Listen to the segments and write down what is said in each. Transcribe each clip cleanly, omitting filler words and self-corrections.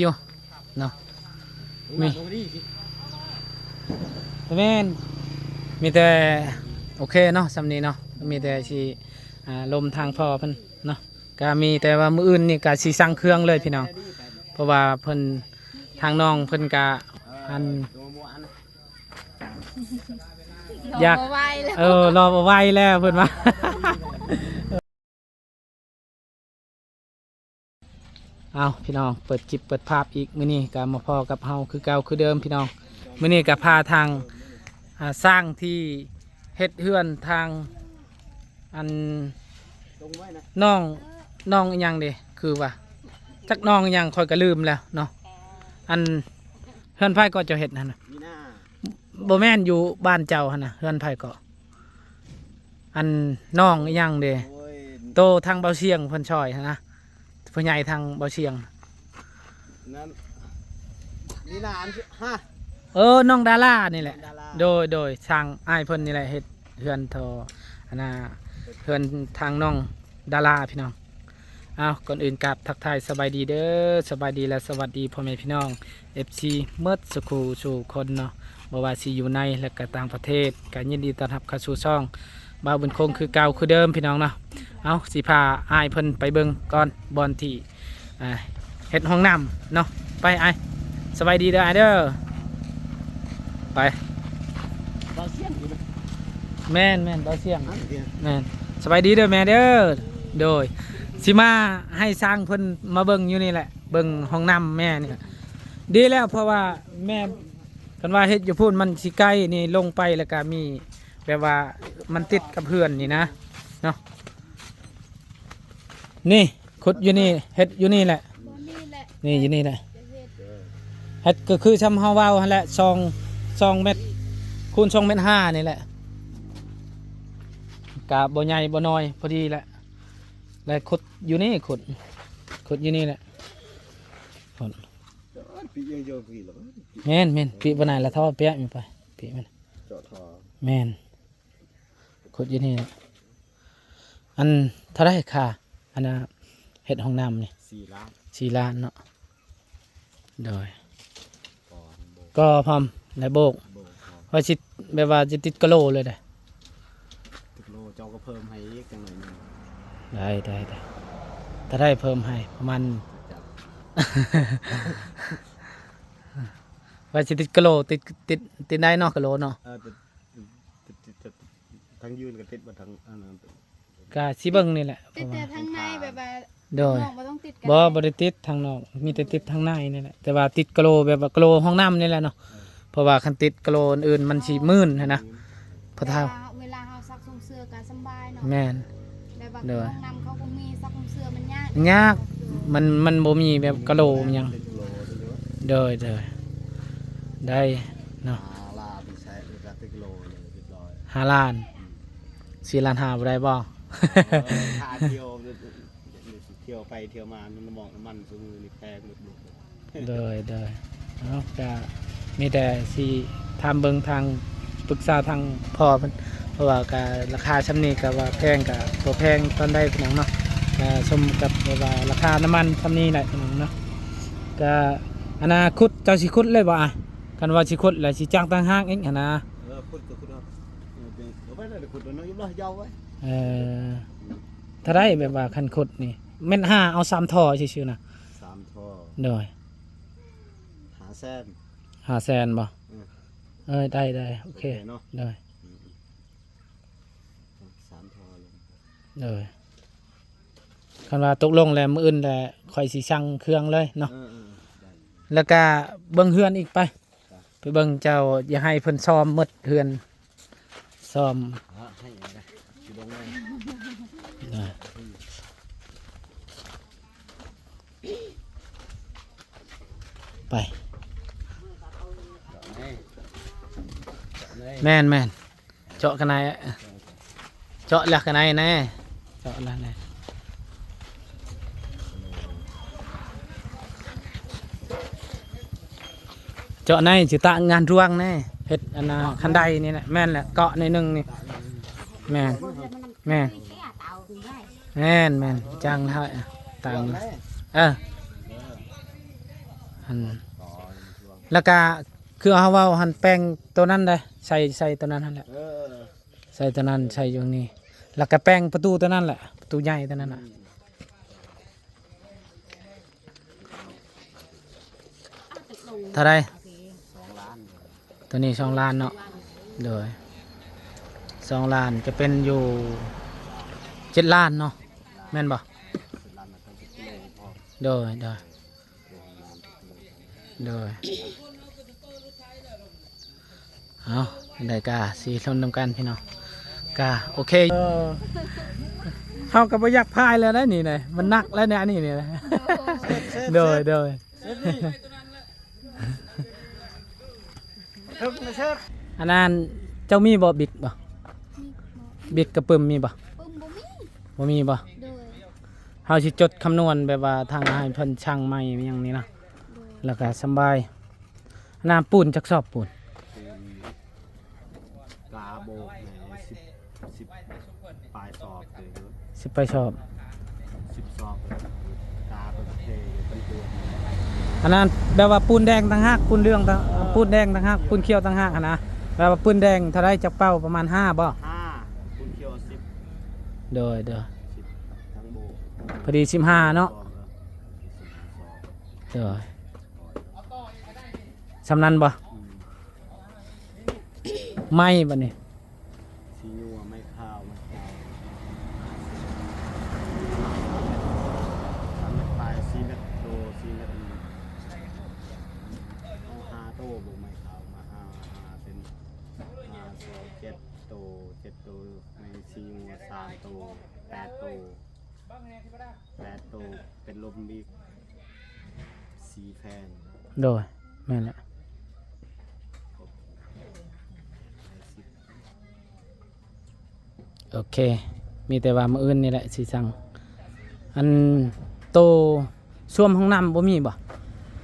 อยู่เนาะมีแม่นมีแต่โอเคเนาะสำนี้เนาะมีแต่สิลมทางพ่อเพิ่นเนาะก็มีแต่ว่ามื้ออื่นนี่ก็สิสั่งเครื่องเลยพี่น้องเพราะว่าเพิ่นทางน้องเพิ่นก็อันอยากรอบ่ไหวแล้วเพิ่นว่า เอาพี่น้องเปิดคลิปเปิดภาพอีกมื้อนี้ก็มาพอกับเฮาคือเก่าคือเดิมพี่น้องมื้อนี้ก็พาทางสร้างที่เฮ็ดเฮือนทางอันน้องอีหยังเด้คือว่าจักน้องอีหยังค่อยก็ลืมแล้วเนาะอันเฮือนไผก็เจะเฮ็ดนั่นน่ะบ่แม่นอยู่บ้านเจ้าหั่นน่ะเฮือนไผก็อันน้องอีหยังเด้โตทางเบาเชียงเพิ่นช่วยหั่นนะผู้ใหญ่ทางเบาเชียงนั่นนี่นานฮะน้องดารานี่แหละโดยทางอ้ายเพิ่นนี่แหละเฮ็ดเฮือนทออันน่ะเฮือนทางน้องดาราพี่น้องเอาก่อนอื่นกราบทักทายสบายดีเด้อสบายดีและสวัสดีพ่อแม่พี่น้อง FC เมิดสุขสู่คนเนาะบ่ว่าสิอยู่ในและก็ต่างประเทศก็ยินดีต้อนรับเข้าสู่ช่องบ่าวบุญคงคือเก่าคือเดิมพี่น้องเนาะเอาสิพาอ้ายเพิ่นไปเบิ่งก่อนบอนที่เฮ็ดห้องน้ำเนาะไปอ้ายสบายดีเด้ออ้ายเด้อไปแม่นเบาเสียงแม่นสบายดีเด้อแม่เด้อโดยสิมาให้สร้างเพิ่นมาเบิ่งอยู่นี่แหละเบิ่งห้องน้ำแม่นี่ดีแล้วเพราะว่าแม่กันว่าเฮ็ดอยู่พูนมันสิใกล้นี่ลงไปแล้วก็มีแบบว่ามันติดกับเพื่อนนี่นะเนาะนี่ขุดอยู่นี่เฮ็ดอยู่นี่แหละนี่อยู่นี่แหละเฮ็ดก็คือชำเฮาเว้าหั่นแหละ2 เมตรคูณ2 เมตร 5นี่แหละกะบ่ใหญ่บ่น้อยพอดีแหละแล้วขุดอยู่นี่ขุดอยู่นี่แหละแม่นปีบ่นายละท่อเปียกมีไปปีมันเจาะท่อแม่นขุดอยู่นี่อันเท่าไรค่ะอันน่ะเฮ็ดห้องน้ำนี่4 ล้านเนาะโดยก็พร้อมในโบกว่าสิแบบว่าจะติดกะโหลเลยได้ติดโลเจ้าก็เพิ่มให้อีกจังหน่อยนึงได้ถ้าได้เพิ่มให้ประมาณ ว่าสิติดกะโหลติดได้เนาะกะโหลเนาะทั้งยืนกับติดมาทั้งก็สิเบิ่งนี่แหละติดแต่ทางในแบบว่าโดยบ่ได้ติดทางนอกมีแต่ติดทางในนี่แหละแต่ว่าติดกะโหลแบบว่ากะโหลห้องน้ำนี่แหละเนาะเพราะว่าคันติดกะโหลอื่นมันสิมื่นนะพอเท่าเวลาเฮาซักเสื้อก็สบายเนาะแม่นแบบว่าห้องน้ำเขาก็มีซักเสื้อมันยากมันบ่มีแบบกะโหลหยังโดยได้เนาะ5 ล้าน4 ล้าน 5บ่ได้บ่เที่ยวไปเที่ยวมามันมองน้ำมันซื้อมือนี่แพงหมดโดยเนาะก็มีแต่สิทำเบิ่งทางปรึกษาทางพ่อเพิ่นเพราะว่าก็ราคาชั้นนี้ก็ว่าแพงก็บ่แพงตอนใดพี่น้องเนาะก็สมกับว่าราคาน้ำมันชั้นนี้แหละพี่น้องเนาะก็อนาคตเจ้าสิขุดเลยบ่กันว่าสิขุดแล้วสิจ้างต่างหากเองหั่นนะขุดเอาเอาไว้ได้ขุดน้อยๆยาวไว้ถ้าได้แบบว่าคันขุดนี่เม็ด5เอา3 ท่อซื่อๆนะ3 ท่อโดย500,000บ่ได้โอเคเนาะได้3 ท่อเลยคันว่าตกลงแล้วมื้ออื่นแหละค่อยสิสั่งเครื่องเลยเนาะแล้วก็เบิ่งเฮือนอีกไปเบิ่งเจ้าอย่าให้เพิ่นซ้อมหมดเฮือนซ้อมให้นะสิลงเลยไปแม่นเจาะกันไหนเจาะหลักกันไหนแน่เจาะแล้วแน่เจาะในสิตะงานร่วงแน่เฮ็ดอันน่ะคันใดนี่แหละแม่นแหละเกาะในนึงนี่แม่นจังให้ต่าง หัน ต่อช่วง แล้วก็คือเฮาเว้าหันแป้งตัวนั้นได้ใส่ตัวนั้นหั่นแหละใส่ตัวนั้นใส่อยู่นี่แล้วก็แป้งประตูตัวนั้นแหละประตูใหญ่ตัวนั้นน่ะเท่าไร 2 ล้าน ตัวนี้2 ล้านเนาะโดย2 ล้านจะเป็นอยู่7 ล้านเนาะแม่นบ่ 10 ล้านมันก็จะกิโลพอ โดยเอาได้กาสีชนนำกันพี่น้องกาโอเคเขาก็บ่อยากพายแล้วนะนี่เลยมันหนักแล้วเนี่ยอันนี้เนี่ยโดย อันนั้นเจ้ามีบ่บิดบ่ มี บิดกระปึมมีบ่ ปึ้มบ่มี บ่มีบ่ โดย เฮาสิจดคำนวณแบบว่าทางให้เพิ่นช่างใหม่อย่างนี้นะ โดย แล้วก็สำบายน้ำปูนจักสอบปูน กาโบก10ปลายสอบเลย สิไปสอบ 10สอบกาเป็นเทเป็นตัว อันนั้นแบบว่าปูนแดงต่างหากปูนเหลืองต่างปูนแดงต่างหากปูนเขียวต่างหากหั้นนะแบบว่าปูนแดงเท่าไรจักเป้าประมาณ5บ่ 5คุณเคียว10 โดย 10ทั้งโบก พอดี15เนาะ สอบ โดยสำนันบ่ไม่บ่นี่ ซีนัวไม่ข้าวไม่ข้าวทำเม็ดปลาย4 เม็ดโต4 เม็ดเอา5 โตบุกไม่ข้าวมา5เป็น5 2 7 โต 7 โตในซีนัว3 โต 8 โต 8 โตเป็นลมบีก4 แพน โดยแม่นแหละโอเค มีแต่ว่ามื้ออื่นนี่แหละสิสั่งอันโตซ่วมห้องน้ำบ่มีบ่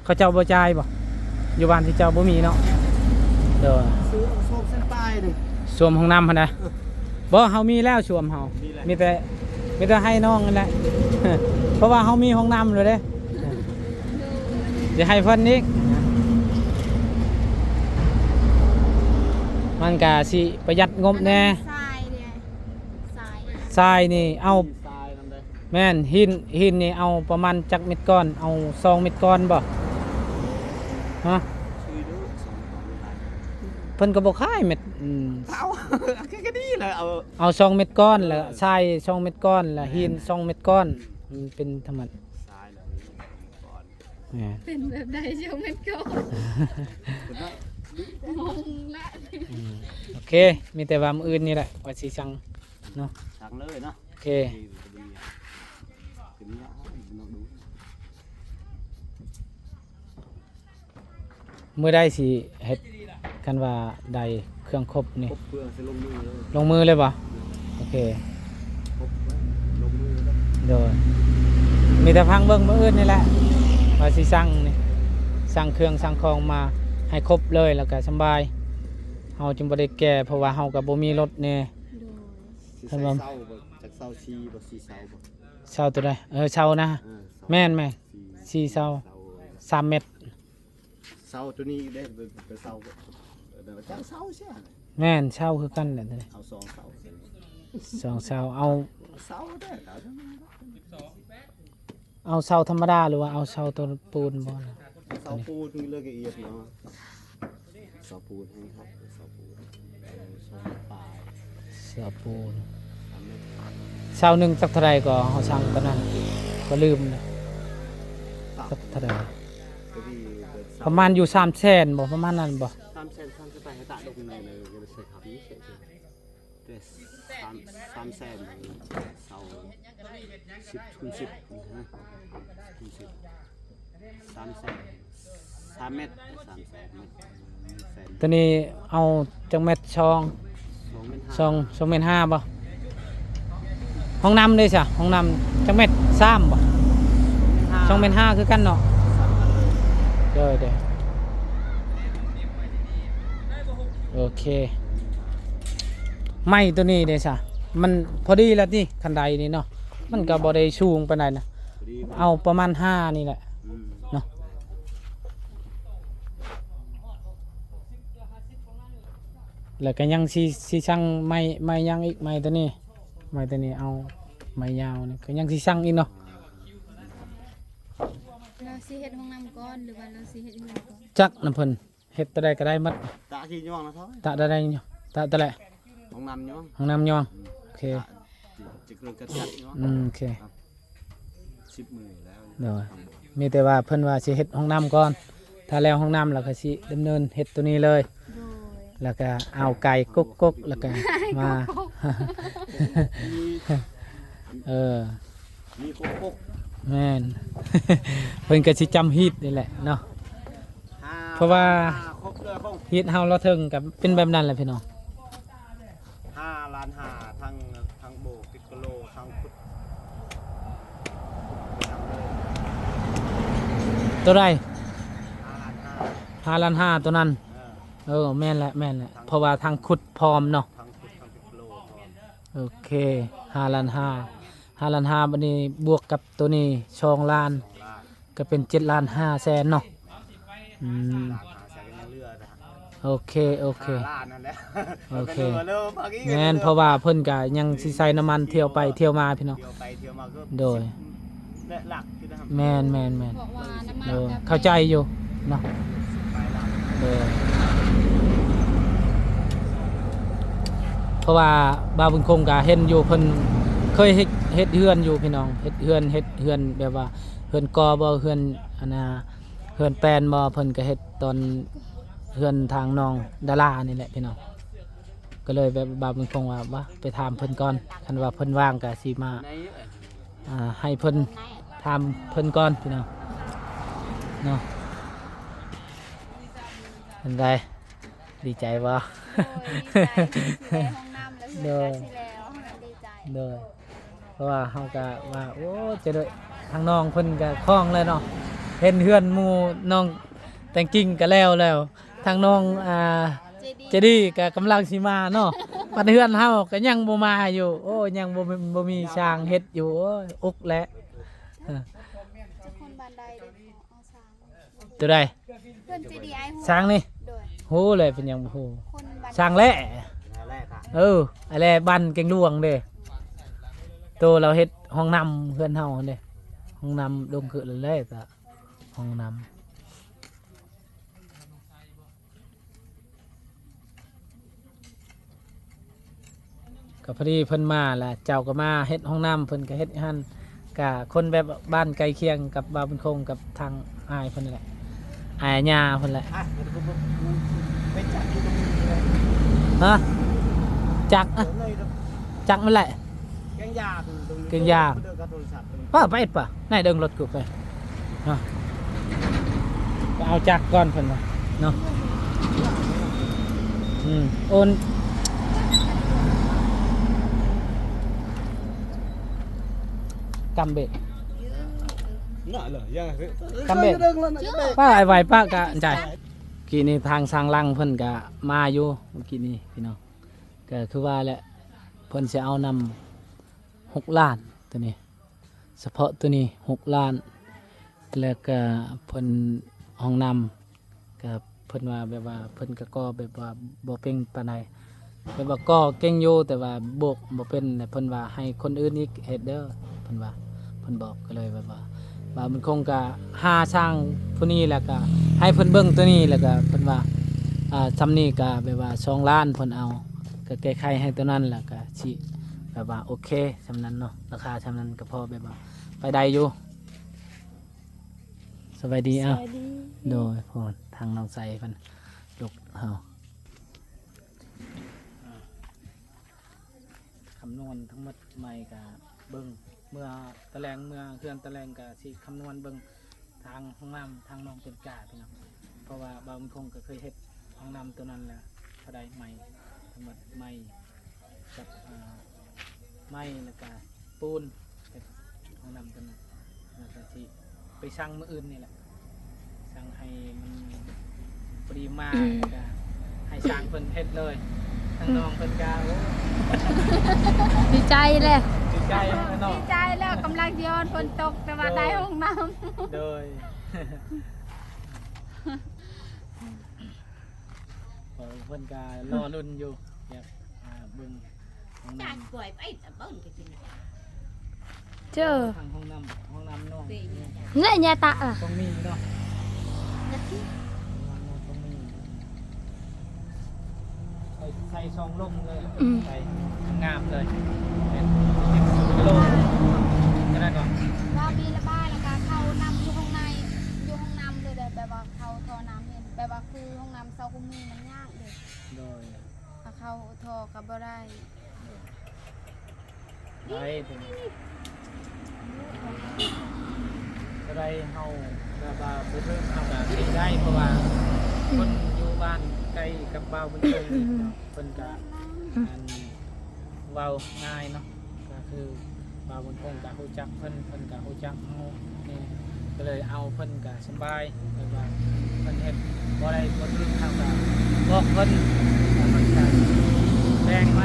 เขาเจ้าบ่จ่ายบ่อยู่บ้านที่เจ้าบ่มีเนาะโดย ซื้อโชคเส้นใต้ดิ ซ่วมห้องน้ำหั่นนะบ่เฮามีแล้วซ่วมเฮา มีแล้ว มีแต่ให้น้องนั่นแหละ เพราะว่าเฮามีห้องน้ำเลยเด้เดี๋ยวให้เพิ่นอีกมันก็สิประหยัดงบแน่ ทรายเนี่ยทราย ทรายนี่เอา ทรายนั่นได้ แม่นหินนี่เอาประมาณจักเม็ดก้อนเอา2 เม็ดก้อนบ่ฮะ ชื่อดูสองของไม่ได้ เพิ่นก็บ่ขายเม็ดเอาแค่นี้เลยเอา เอา2 เม็ดก้อนแล้วทราย2 เม็ดก้อนแล้วหิน2 เม็ดก้อนมันเป็นธรรมดา ทรายเลยก่อน แม่น เป็นแบบใดเชียวแม่นก็งงละ โอเค มีแต่ว่ามื้ออื่นนี่แหละว่าสิสั่งเนาะ สั่งเลยเนาะ โอเค เป็นเนี่ยน้องดู มื้อใดสิเฮ็ดกันว่าใดเครื่องครบนี่ ครบเพื่อจะลงมือเลย ลงมือเลยบ่โอเค ครบลงมือแล้ว โดยมีแต่พังเบิ่งมื้ออื่นนี่แหละว่าสิสั่งนี่สั่งเครื่องสั่งของมาให้ครบเลยแล้วก็สำบายเฮาจึงบ่ได้แก้เพราะว่าเฮาก็บ่มีรถแน่ โดย สิใส่เศร้าบ่จากเศร้าชีบ่สีเศร้าบ่ เช่าตัวใดเช่านะ แม่นไหม สี่เศร้า 3 เม็ด เศร้าตัวนี้ได้เป็นเศร้าบ่เดี๋ยวจะเศร้าใช่ไหม แม่นเช่าคือกันแหละตัวนี้ เอา2 เศร้า 2เช่าเอา เศร้าได้เอา เอาเช่าธรรมดาหรือว่าเอาเช่าตัวปูนบ่นะ เสาปูนนี่เลือกละเอียดเนาะเสาปูนให้ครับเสาปูนสองปลาย เสื้อปูน 3 เมตร เช่าหนึงสักเท่าไหร่ก็เฮาสั่งตอนนั้นก็ลืมนะสักเท่าไหร่ ก็ดีเกิด ประมาณอยู่300,000บ่ประมาณนั้นบ่ 3 เซน3จะไปให้ตะลงในเลยจะใส่ครับนี่เฉยๆแต่3 แสนเสา10 คูณ 10นะคูณ10 3 แสน3 เมตร3 แสนเมตรแสน ตัวนี้เอาจังเม็ดช่อง 2 เมตร 2เม็ด5บ่ห้องน้ำเลยจ้ะห้องน้ำจังเม็ด3บ่2เม็ด5คือกันเนาะเด้อโอเคไม้ตัวนี้เด้จ้ะมันพอดีแล้วนี่คันใดนี่เนาะมันก็บ่ได้สูงปานใดนะ พอดี เอาประมาณ5นี่แหละ อืม เนาะ แล้วก็ยังสิช่างไม้ยังอีกไม้ตัวนี้เอาไม้ยาวนี่ก็ยังสิช่างอีกเนาะ เราสิเฮ็ดห้องน้ำก่อนหรือว่าเราสิเฮ็ดเฮือนก่อน จักน้ำเพิ่นเฮ็ดตะใดก็ได้หมัด ตะขี้ย่องนะท้อย ตะตะใดเนาะตะแหละ ของนำย่อง ห้องน้ำยองโอเค จะเกลือกระจัดย่อง โอเค 10 มื้อแล้ว เดี๋ยวมีแต่ว่าเพิ่นว่าสิเฮ็ดห้องน้ำก่อนถ้าแล้วห้องน้ำแล้วก็สิดำเนินเฮ็ดตัวนี้เลย โดย แล้วก็เอาไก่กกแล้วก็มา มี เออ มีโคก แม่น เพิ่นก็สิจำฮีตนี่แหละเนาะ เพราะว่า ครบเลยคง ฮีตเฮาเราถึงกับเป็นแบบนั้นแหละพี่น้อง 5 ล้าน5ทั้งโบปิดกะโลทั้งพุทธ ตัวใด 5 ล้าน 5 ล้าน 5ตัวนั้น 5 แม่นแหละเพราะว่าทางขุดพร้อมเนาะ ทั้งพุทธทั้งปิดกะโลพร้อม โอเค5 ล้าน 5 ล้าน 5บัดนี้บวกกับตัวนี้2 ล้าน ล้าน ก็เป็น7 ล้าน 5 แสนเนาะอืม ล้าน5แสนยังเหลือนะ โอเค5 ล้านนั่นแหละ โอเค เริ่มพักอีก แม่นเพราะว่าเพิ่นก็ยังสิใส่น้ำมันเที่ยวไปเที่ยวมาพี่น้อง เที่ยวไปเที่ยวมาก็ โดย และหลักที่นะครับ แม่น เพราะว่าน้ำมัน โดย กับ เข้าใจอยู่เนาะ ไปหลัก โดยเพราะว่าบาวบุญคงก็เห็นอยู่เพิ่นเคยเฮ็ดเฮือนอยู่พี่น้องเฮ็ดเฮือนแบบว่าเฮือนกอบ่เฮือนอันน่ะเฮือนแปลนบ่เพิ่นก็เฮ็ดตอนเฮือนทางน้องดารานี่แหละพี่น้องก็เลยแบบบาวบุญคงว่าไปถามเพิ่นก่อนคันว่าเพิ่นว่างก็สิมา ใน ให้เพิ่นถามเพิ่นก่อนพี่น้องเนาะเป็นไงดีใจบ่ โดยดีใจที่ได้ห้องน้ำแล้วเฮือนก็สิแล้วดีใจ โดยเพราะว่าเฮาก็ว่าโอ้จะได้ทางน้องเพิ่นก็คล่องเลยเนาะเห็นเฮือนหมู่น้องแต่งกิ่งก็แล้วทางน้องเจดีก็กำลังสิมาเนาะปัดเฮือนเฮาก็ยังบ่มาอยู่โอ้ยังบ่มีช่างเฮ็ดอยู่โอ้ยอุกแหละ จะคนบ้านใดเด้อเอาช้าง ตัวใด เพื่อนจีดีไอหัว ช่างนี่ โดย ฮู้เลยเป็นหยังบ่ฮู้ คนบ้าน ช่างแหละ แรกอ่ะ อะไรบ้านเก่งหลวงเด้โตเราเฮ็ดห้องน้ำเพื่อนเฮาเด้ห้องน้ำลงคือเลยๆก็ห้องน้ำก็พอดีเพิ่นมาแหละเจ้าก็มาเฮ็ดห้องน้ำเพิ่นก็เฮ็ดให้หั่นก็คนแบบบ้านใกล้เคียงกับบาวบุญคงกับทางอ้ายเพิ่นนั่นแหละอ้ายย่าเพิ่นแหละ อ่ะเดี๋ยวผมไปจัดที่ตรงนี้เลย ฮะจักอะ เลยครับ จักมันแหละ แกงยาตรงนี้ แกงยา เดินกับโทรศัพท์ตรงนี้ ป้าไปป่ะนายเดินรถกูไปเนาะไปเอาจักรก่อนเพิ่นว่าเนาะโอนกำเบ็ด น่ะเหรอยังไง กำเบ็ด เดินแล้วนะเบ็ด ป้าไอ้ไหวป้ากะใจกี้นี้ทางสร้างลังเพิ่นกะมาอยู่เมื่อกี้นี้พี่น้องก็คือว่าแหละเพิ่นจะเอานำ6 ล้านตัวนี้ เฉพาะตัวนี้6 ล้าน แล้วก็เพิ่นห้องน้ำก็เพิ่นว่าแบบว่าเพิ่นก็ก่อแบบว่าบ่เก่งปานใดแบบว่าก่อเก่งอยู่แต่ว่าโบกบ่เป็นแต่เพิ่นว่าให้คนอื่นอีกเฮ็ดเด้อเพิ่นว่าเพิ่นบอกก็เลยแบบว่ามันคงก็หาช่างผู้นี้แล้วก็ให้เพิ่นเบิ่งตัวนี้แล้วก็เพิ่นว่าซำนี้ก็แบบว่า2 ล้านเพิ่นเอาก็แก้ไขให้ตัวนั้นแล้วก็สิแบบว่าโอเคซำนั้นเนาะราคาซำนั้นก็พอแบบว่าไปได้อยู่สบายดี ส อ้าว วัสดี โดยพอทางน้องใสเพิ่นลูกเฮาคำนวณทั้งหมดใหม่ก็เบิ่งเมื่อตะแลงเมื่อเคลื่อนตะแลงก็สิคำนวณเบิ่งทางห้องน้ำทางน้องเป็นกาพี่น้องเพราะว่าบางคงก็เคยเฮ็ดห้องน้ำตัวนั้นแหละเท่าใดใหม่ทั้งหมดใหม่กับไม้แล้วก็ปูนเฮ็ดห้องน้ำตัวนั้นแล้วก็สิไปสั่งมื้ออื่นนี่แหละ สั่งให้มันปริมาณก็ให้สั่งเพิ่นเฮ็ดเลยทางน้องเพิ่นก็โอ้ ดีใจเลย ดีใจนะน้อง ดีใจแล้วกำลังย้อนฝนตกแต่ว่าได้ห้องน้ โดย เพิ่นก็รอรุ่นอยู่อยากเบิ่งห้องน้ Chàng quậy bấy tầm bớn cái chuyện này. เจอ ำทางห้องน้ำน้อง เนี่ยยาตาอ่ะ ตรงนี้เนาะ Nhật chứ. ตรงนี้ใส่ช่องลมเลยใส่งามเลยเป็น10โลก็ได้ก่อน ว่ามีระบายแล้วก็เข้าน้ำอยู่ข้างในอยู่ห้องน้ำเลยเด้อแบบว่าเข้าท่อน้ำเนี่ยแบบว่าคือห้องน้ำเซาคุมีมันยากเด้อ โดย ถ้าเข้าท่อก็บ่ได้ ได้ถึงก็ได้เฮาแบบว่าบ่เพิ่มเฮาก็สิได้เพราะว่าคนอยู่บ้านใกล้กับบ้าวเพิ่นเพิ่นก็อันเว้าง่ายเนาะก็คือบ้าวเพิ่นคงก็ฮู้จักเพิ่นก็ฮู้จักเฮานี่ก็เลยเอาเพิ่นก็สบายแบบว่าเพิ่นเฮ็ดบ่ได้บ่ถึงเฮาก็บอกเพิ่นว่าเพิ่นก็แบ่งไหม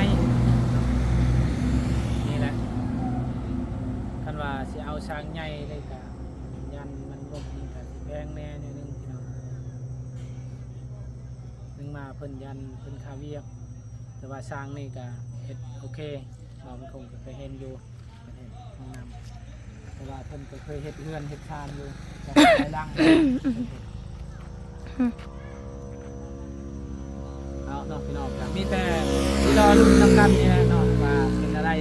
นี่แหละคันว่าสิเอาช้างใหญ่เลยก็ยันมันบ่มีก็สิแพงแน่นิดนึงพี่น้องนึงมาเพิ่นยันเพิ่นคาเวียกแต่ว่าช้างนี่ก็เฮ็ดโอเคเรามันคงก็เคยเห็นอยู่ประเทศห้องน้ำแต่ว่าเพิ่นก็เคยเฮ็ดเฮือนเฮ็ดชานอยู่แต่หลายหลังเอาเนาะพี่น้องก็มีแต่ที่รอลุ้นนำกันนี่แหละเนาะว่าเป็นอะไร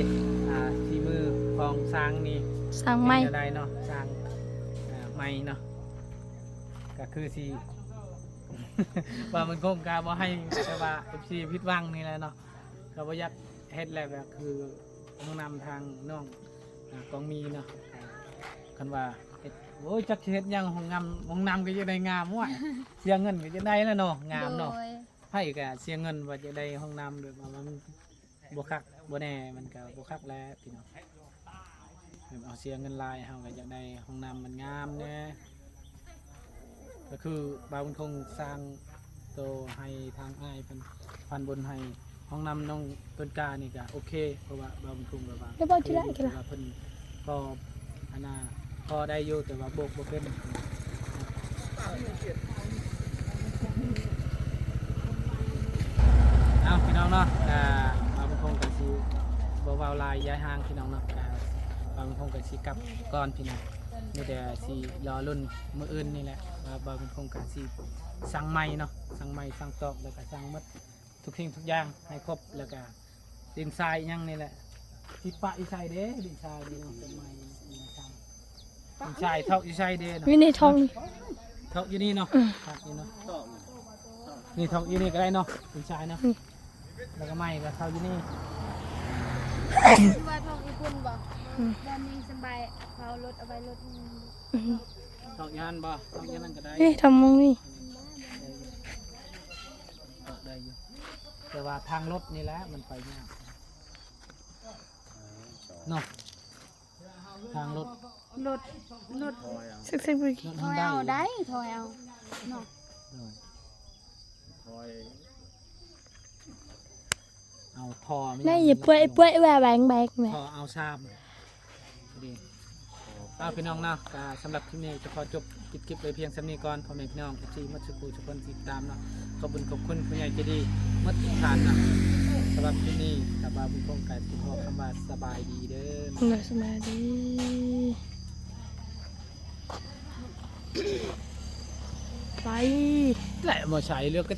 ที่มือของช้างนี่ สั่งใหม่ เป็นอะไรเนาะช้างใหม่เนาะก็คือสิ ว่ามันคงกาบ่ให้แต่ว่า FC ผิดหวังนี่แหละเนาะก็บ่อยากเฮ็ดแล้วแบบคือห้องน้ำทางน้องกองมีเนาะคันว่าเฮ็ดโอ้ยจักสิเฮ็ดหยังห้องน้ำก็จะได้งามว่ะเสียเงินก็จะได้แล้วเนาะงามเนาะ โดย ไผก็เสียเงินว่าจะได้ห้องน้ำแบบว่ามันบ่คักบ่แน่มันก็บ่คักแล้วพี่น้องแบบเอาเสียเงินหลายเฮาก็อยากได้ห้องน้ำมันงามแน่ก็คือบาวมันคงสร้างโตให้ทางอ้ายเพิ่นพันบนให้ห้องน้ำน้องต้นกานี่ก็โอเคเพราะว่าบาวมันคงแบบว่า แล้วบ่จิได้กินล่ะ ว่าเพิ่นก็อันน่ะพอได้อยู่แต่ว่าโบกบ่เป็นเอาพี่น้องเนาะบาวมันคงก็สิบ่เว้าหลายย้ายห่างพี่น้องเนาะบาวมันคงก็สิกลับก่อนพี่น้องมีแต่สิรอรุ่นมื้ออื่นนี่แหละว่าบาวมันคงก็สิสั่งใหม่เนาะสั่งใหม่สั่งตอกแล้วก็สั่งหมดทุกสิ่งทุกอย่างให้ครบแล้วก็ดินทรายยังนี่แหละที่ปะอีชายเด้ดินทรายนี่เนาะเป็นไม้ดินทรายดินทรายเท่าอีชายเด้เนาะ วิในทอง เท่าอยู่นี่เนาะครับนี่เนาะนี่เท่าอยู่นี่ก็ได้เนาะดินทรายเนาะแล้วก็ไม้ก็เท่าอยู่นี่ ว่าทองอีคุณบ่บ่มีสบายเขารถเอาไว้รถนี่ เท่ายันบ่เท่ายันนั่นก็ได้ เฮ้ยทำมึงนี่ ได้อยู่แต่ว่าทางรถนี่แหละมันไปยากเนาะทางรถ รถรถ Thôi à. ซึกๆไป รถ ถ มัน อย ได้ เอา อยู่ ได้ถอยเอาเนาะ Thôi. เอาทอไม่ นี่อย่าเปื่อยแหวแบงแบงแหว ทอเอาชามดีเอาพี่น้องเนาะก็สำหรับคลิปนี้จะขอจบคลิปเลยเพียงสำนีก่อนพ่อแม่พี่น้องที่มัดสุกูทุกคนติดตามเนาะขอบคุณผู้ใหญ่ใจดีมัดทุกท่านนะสำหรับคลิปนี้กับบาบุญคงไก่ที่พ่อคำว่าสบายดีเด้อ น่าสมาดีไป แหละมาใช้เลือกก็